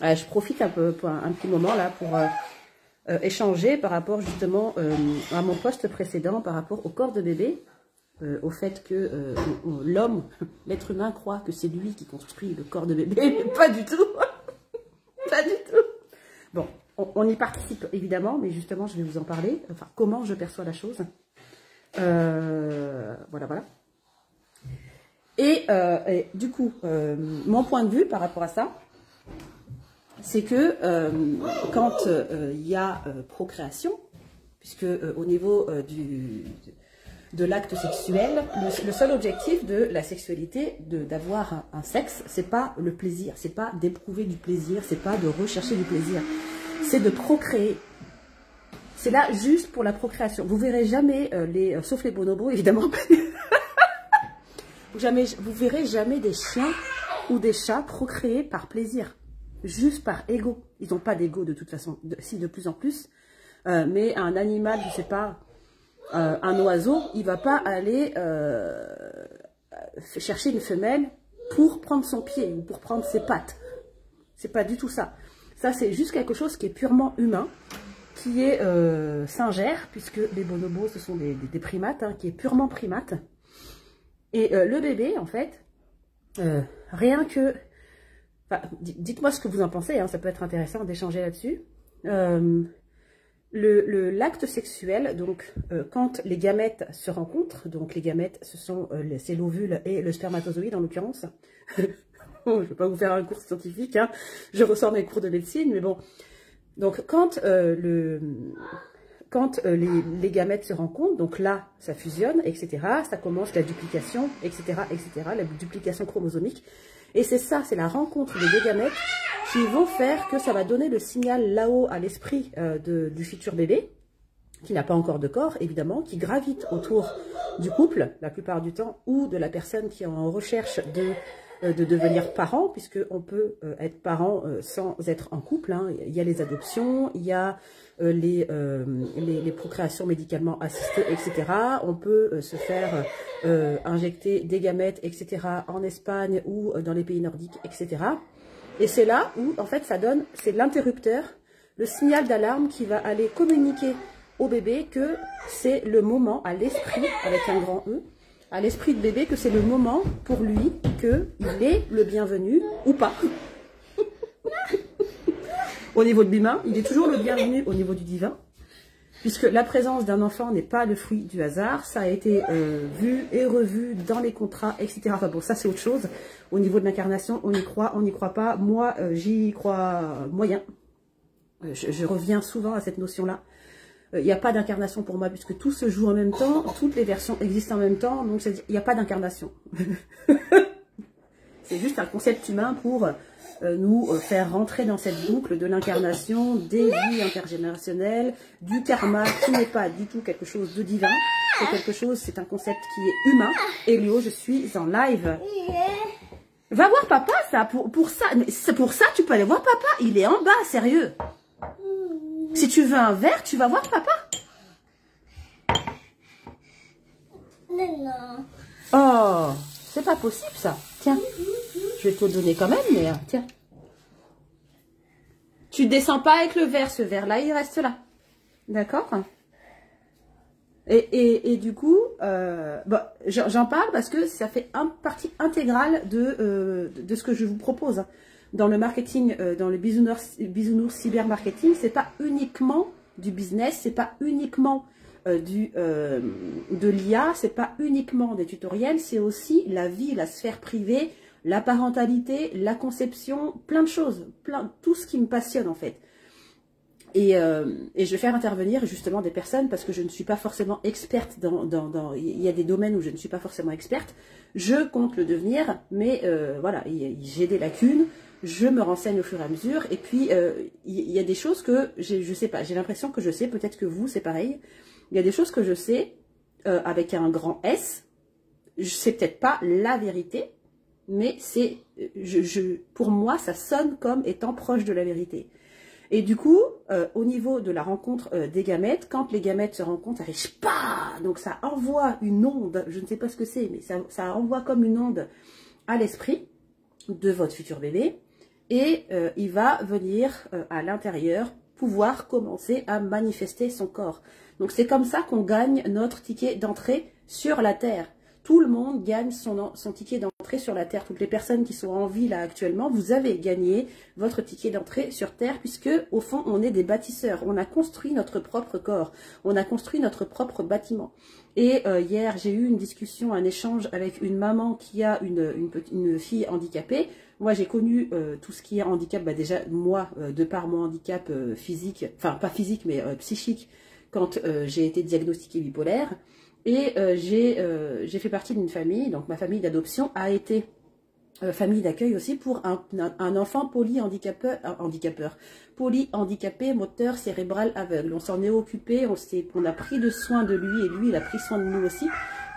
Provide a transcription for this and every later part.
Je profite un peu pour un petit moment là pour échanger par rapport justement à mon post précédent, par rapport au corps de bébé, au fait que l'homme, l'être humain croit que c'est lui qui construit le corps de bébé, mais pas du tout. Pas du tout. Bon, on y participe évidemment, mais justement je vais vous en parler, enfin comment je perçois la chose. Voilà, voilà. Et du coup, mon point de vue par rapport à ça, c'est que quand il y a procréation, puisque au niveau de l'acte sexuel, le seul objectif de la sexualité, d'avoir un sexe, c'est pas le plaisir, c'est pas d'éprouver du plaisir, c'est pas de rechercher du plaisir, c'est de procréer. C'est là juste pour la procréation. Vous verrez jamais sauf les bonobos évidemment, vous verrez jamais des chiens ou des chats procréer par plaisir, juste par ego. Ils n'ont pas d'ego de toute façon, si de plus en plus, mais un animal, je sais pas, un oiseau, il va pas aller chercher une femelle pour prendre son pied ou pour prendre ses pattes. C'est pas du tout ça. Ça, c'est juste quelque chose qui est purement humain, qui est singère, puisque les bonobos, ce sont des primates, hein, qui est purement primate. Et le bébé, en fait, rien que... Enfin, dites-moi ce que vous en pensez, hein, ça peut être intéressant d'échanger là-dessus. L'acte sexuel, donc quand les gamètes se rencontrent, donc les gamètes, c'est l'ovule et le spermatozoïde en l'occurrence. Je ne vais pas vous faire un cours scientifique, hein. Je ressors mes cours de médecine, mais bon. Donc quand les gamètes se rencontrent, donc là, ça fusionne, etc. Ça commence la duplication, etc., etc., la duplication chromosomique. Et c'est ça, c'est la rencontre des deux gamètes qui vont faire que ça va donner le signal là-haut à l'esprit du futur bébé, qui n'a pas encore de corps, évidemment, qui gravite autour du couple, la plupart du temps, ou de la personne qui est en recherche de devenir parent, puisqu'on peut être parent sans être en couple, hein. Il y a les adoptions, il y a les procréations médicalement assistées, etc. On peut se faire injecter des gamètes, etc. en Espagne ou dans les pays nordiques, etc. Et c'est là où, en fait, ça donne, c'est l'interrupteur, le signal d'alarme qui va aller communiquer au bébé que c'est le moment, à l'esprit, avec un grand E, à l'esprit de bébé, que c'est le moment pour lui qu'il est le bienvenu ou pas. Au niveau de l'humain, il est toujours le bienvenu au niveau du divin, puisque la présence d'un enfant n'est pas le fruit du hasard, ça a été vu et revu dans les contrats, etc. Enfin bon, ça c'est autre chose. Au niveau de l'incarnation, on y croit, on n'y croit pas. Moi, j'y crois moyen. Je reviens souvent à cette notion-là. Il n'y a pas d'incarnation pour moi, puisque tout se joue en même temps, toutes les versions existent en même temps, donc il n'y a pas d'incarnation. C'est juste un concept humain pour nous faire rentrer dans cette boucle de l'incarnation, des vies intergénérationnelles, du karma, qui n'est pas du tout quelque chose de divin, c'est un concept qui est humain. Et Léo, je suis en live. Va voir papa, ça, pour ça, tu peux aller voir papa, il est en bas, sérieux. Si tu veux un verre, tu vas voir papa. Non. Oh, c'est pas possible ça. Tiens, je vais te le donner quand même, mais tiens. Tu descends pas avec le verre, ce verre-là, il reste là. D'accord? Et du coup, bon, j'en parle parce que ça fait partie intégrale de ce que je vous propose. Dans le marketing, dans le bisounours cyber marketing, c'est pas uniquement du business, c'est pas uniquement de l'IA, c'est pas uniquement des tutoriels, c'est aussi la vie, la sphère privée, la parentalité, la conception, plein de choses, tout ce qui me passionne en fait. Et je vais faire intervenir justement des personnes parce que je ne suis pas forcément experte il y a des domaines où je ne suis pas forcément experte. Je compte le devenir, mais voilà, j'ai des lacunes. Je me renseigne au fur et à mesure. Et puis, il y a des choses que je sais pas. J'ai l'impression que je sais. Peut-être que vous, c'est pareil. Il y a des choses que je sais avec un grand S. C'est peut-être pas la vérité, mais c'est, pour moi, ça sonne comme étant proche de la vérité. Et du coup, au niveau de la rencontre des gamètes, quand les gamètes se rencontrent, ça fait pas. Donc ça envoie une onde. Je ne sais pas ce que c'est, mais ça envoie comme une onde à l'esprit de votre futur bébé. et il va venir à l'intérieur pouvoir commencer à manifester son corps. Donc c'est comme ça qu'on gagne notre ticket d'entrée sur la Terre. Tout le monde gagne son ticket d'entrée sur la Terre. Toutes les personnes qui sont en vie là actuellement, vous avez gagné votre ticket d'entrée sur Terre puisque au fond on est des bâtisseurs. On a construit notre propre corps, on a construit notre propre bâtiment. Et hier j'ai eu une discussion, un échange avec une maman qui a une fille handicapée. Moi j'ai connu tout ce qui est handicap, bah, déjà moi de par mon handicap physique, enfin pas physique mais psychique, quand j'ai été diagnostiquée bipolaire. Et j'ai fait partie d'une famille, donc ma famille d'adoption a été famille d'accueil aussi pour un enfant polyhandicapé moteur cérébral aveugle. On s'en est occupé, on a pris de soin de lui et lui il a pris soin de nous aussi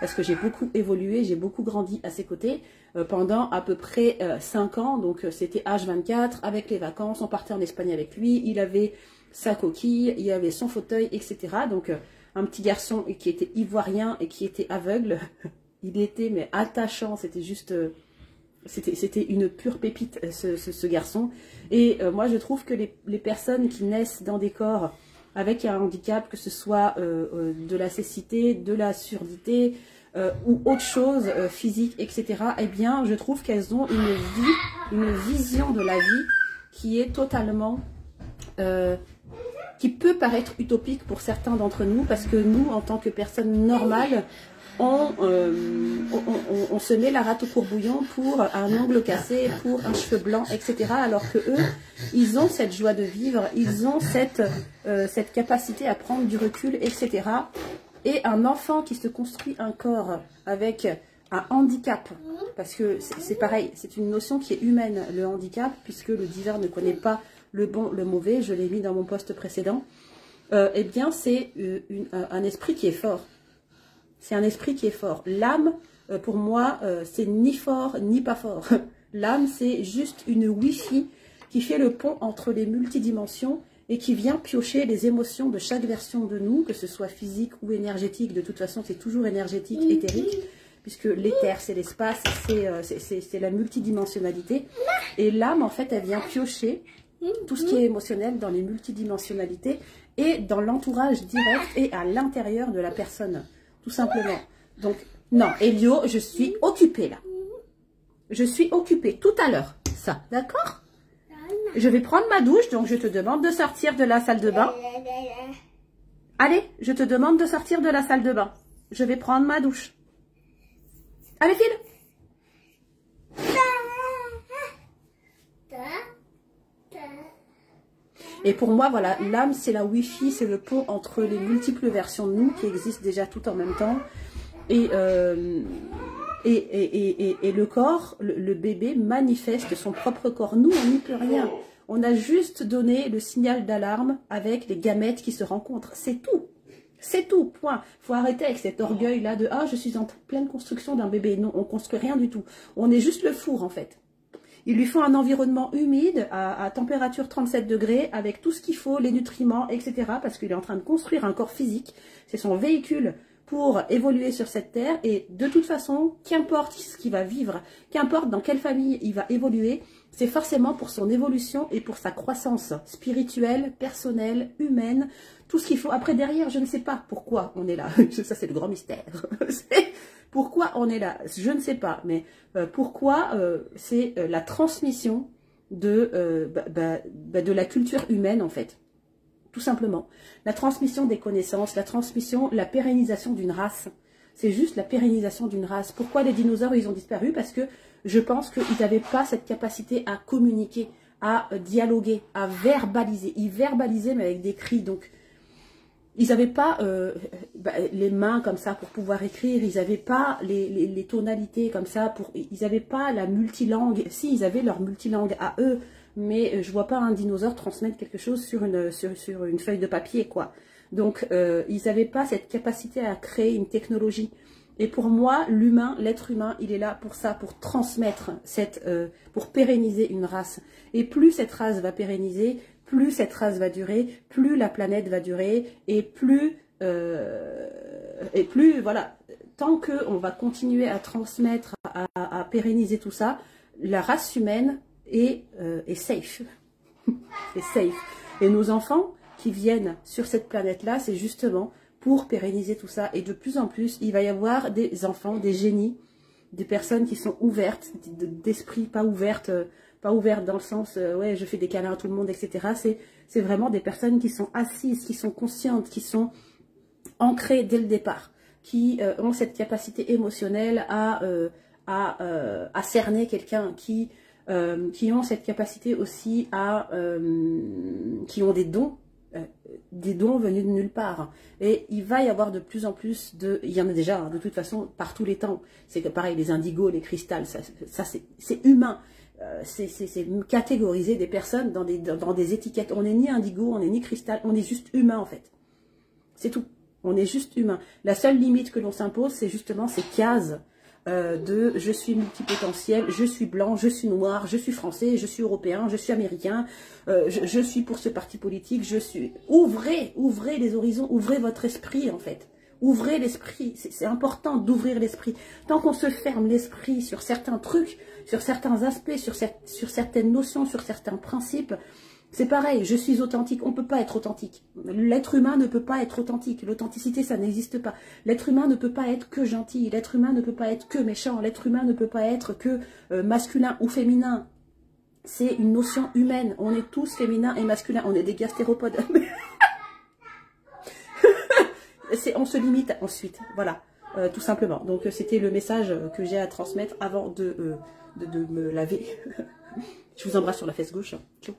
parce que j'ai beaucoup évolué, j'ai beaucoup grandi à ses côtés pendant à peu près 5 ans, donc c'était H24 avec les vacances, on partait en Espagne avec lui, il avait sa coquille, il avait son fauteuil, etc. Donc un petit garçon qui était ivoirien et qui était aveugle, il était mais attachant, c'était juste, c'était une pure pépite ce garçon. Et moi je trouve que les personnes qui naissent dans des corps avec un handicap, que ce soit de la cécité, de la surdité ou autre chose physique, etc. Eh bien je trouve qu'elles ont une vision de la vie qui est totalement qui peut paraître utopique pour certains d'entre nous, parce que nous, en tant que personnes normales, on se met la rate au courbouillon pour un ongle cassé, pour un cheveu blanc, etc. Alors que eux, ils ont cette joie de vivre, ils ont cette capacité à prendre du recul, etc. Et un enfant qui se construit un corps avec un handicap, parce que c'est pareil, c'est une notion qui est humaine, le handicap, puisque le divers ne connaît pas le bon, le mauvais, je l'ai mis dans mon post précédent, eh bien c'est un esprit qui est fort. C'est un esprit qui est fort. L'âme, pour moi, c'est ni fort ni pas fort. L'âme, c'est juste une Wi-Fi qui fait le pont entre les multidimensions et qui vient piocher les émotions de chaque version de nous, que ce soit physique ou énergétique. De toute façon, c'est toujours énergétique, éthérique, puisque l'éther, c'est l'espace, c'est la multidimensionnalité. Et l'âme, en fait, elle vient piocher tout ce qui est émotionnel dans les multidimensionnalités et dans l'entourage direct et à l'intérieur de la personne, tout simplement. Donc, non, Elio, je suis occupée là. Je suis occupée tout à l'heure, ça, d'accord? Je vais prendre ma douche, donc je te demande de sortir de la salle de bain. Allez, je te demande de sortir de la salle de bain. Je vais prendre ma douche. Allez, file. Et pour moi, voilà, l'âme, c'est la Wi-Fi, c'est le pont entre les multiples versions de nous qui existent déjà tout en même temps. Et le corps, le bébé manifeste son propre corps. Nous, on n'y peut rien. On a juste donné le signal d'alarme avec les gamètes qui se rencontrent. C'est tout. C'est tout, point. Il faut arrêter avec cet orgueil-là de « Ah, je suis en pleine construction d'un bébé ». Non, on construit rien du tout. On est juste le four, en fait. Il lui faut un environnement humide, à température 37 degrés, avec tout ce qu'il faut, les nutriments, etc. Parce qu'il est en train de construire un corps physique. C'est son véhicule pour évoluer sur cette terre. Et de toute façon, qu'importe ce qu'il va vivre, qu'importe dans quelle famille il va évoluer, c'est forcément pour son évolution et pour sa croissance spirituelle, personnelle, humaine, tout ce qu'il faut. Après, derrière, je ne sais pas pourquoi on est là. Ça, c'est le grand mystère. Pourquoi on est là, je ne sais pas, mais pourquoi c'est la transmission de la culture humaine, en fait. Tout simplement. La transmission des connaissances, la pérennisation d'une race. C'est juste la pérennisation d'une race. Pourquoi les dinosaures, ils ont disparu? Parce que je pense qu'ils n'avaient pas cette capacité à communiquer, à dialoguer, à verbaliser. Ils verbalisaient, mais avec des cris, donc... Ils n'avaient pas les mains comme ça pour pouvoir écrire, ils n'avaient pas les tonalités comme ça, ils n'avaient pas la multilangue. Si, ils avaient leur multilangue à eux, mais je vois pas un dinosaure transmettre quelque chose sur une feuille de papier, quoi. Donc, ils n'avaient pas cette capacité à créer une technologie. Et pour moi, l'humain, l'être humain, il est là pour ça, pour transmettre, pour pérenniser une race. Et plus cette race va pérenniser, plus cette race va durer, plus la planète va durer, et plus voilà, tant qu'on va continuer à transmettre, à pérenniser tout ça, la race humaine est safe. est safe. Et nos enfants qui viennent sur cette planète-là, c'est justement pour pérenniser tout ça. Et de plus en plus, il va y avoir des enfants, des génies, des personnes qui sont ouvertes, d'esprit pas ouvertes dans le sens, ouais, je fais des câlins à tout le monde, etc. C'est vraiment des personnes qui sont assises, qui sont conscientes, qui sont ancrées dès le départ, qui ont cette capacité émotionnelle à cerner quelqu'un, qui ont cette capacité aussi qui ont des dons venus de nulle part. Et il va y avoir de plus en plus il y en a déjà, hein, de toute façon, par tous les temps. C'est que pareil, les indigos, les cristals, ça c'est humain. C'est catégoriser des personnes dans des étiquettes. On n'est ni indigo, on n'est ni cristal, on est juste humain en fait. C'est tout. On est juste humain. La seule limite que l'on s'impose, c'est justement ces cases je suis multipotentiel, je suis blanc, je suis noir, je suis français, je suis européen, je suis américain, je suis pour ce parti politique, je suis... Ouvrez les horizons, ouvrez votre esprit en fait. Ouvrez l'esprit, c'est important d'ouvrir l'esprit. Tant qu'on se ferme l'esprit sur certains trucs, sur certains aspects, sur certaines notions, sur certains principes, c'est pareil, je suis authentique, on ne peut pas être authentique. L'être humain ne peut pas être authentique, l'authenticité ça n'existe pas. L'être humain ne peut pas être que gentil, l'être humain ne peut pas être que méchant, l'être humain ne peut pas être que masculin ou féminin. C'est une notion humaine, on est tous féminins et masculins, on est des gastéropodes. On se limite ensuite, voilà, tout simplement. Donc c'était le message que j'ai à transmettre avant de me laver. Je vous embrasse sur la fesse gauche. Ciao.